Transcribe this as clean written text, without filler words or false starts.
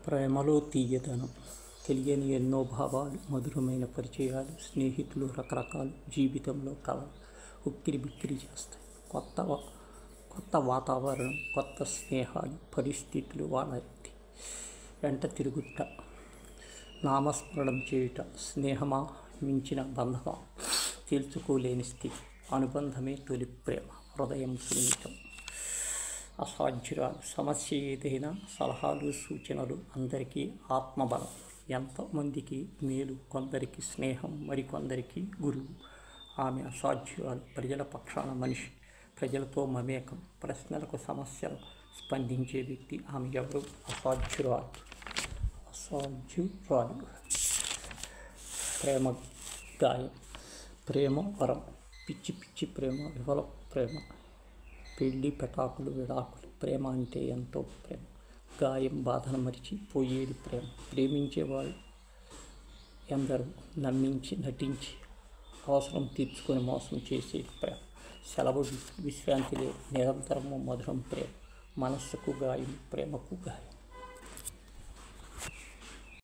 ప్రేమలో తీయదనం, తెలియని ఎన్నో భావాలు, మధురమైన పరిచయాలు, స్నేహితులు రకరకాలు, జీవితంలో కలలు ఉక్కిరి బిక్కిరి చేస్తాయి. కొత్త వాతావరణం, కొత్త స్నేహాలు, పరిస్థితులు వాళ్ళ వెంట తిరుగుట, నామస్మరణం చేయుట, స్నేహమా మించిన బంధమా తేల్చుకోలేని స్థితి, అనుబంధమే తొలి ప్రేమ, హృదయం సున్నితం, అసాధ్యురాలు, సమస్య ఏదైనా సలహాలు సూచనలు అందరికీ ఆత్మబలం, ఎంతమందికి మేలు, కొందరికి స్నేహం, మరికొందరికి గురువు. ఆమె అసాధ్యురాలు, ప్రజల పక్షాన మనిషి, ప్రజలతో మమేకం, ప్రశ్నలకు సమస్యలు స్పందించే వ్యక్తి. ఆమె ఎవరు? అసాధ్యురాలు. ప్రేమ గాయం, ప్రేమ వరం, పిచ్చి పిచ్చి ప్రేమ, విఫల ప్రేమ, పెళ్ళి పెటాకులు విడాకులు, ప్రేమ అంటే ఎంతో ప్రేమ, గాయం బాధను మరిచి పోయేది ప్రేమ, ప్రేమించేవాళ్ళు ఎందరో నమ్మించి నటించి అవసరం తీర్చుకొని మోసం చేసేది ప్రేమ, సెలవు విశ్రాంతి లేదు, నిరంతరము మధురం ప్రేమ, మనస్సుకు గాయం, ప్రేమకు గాయం.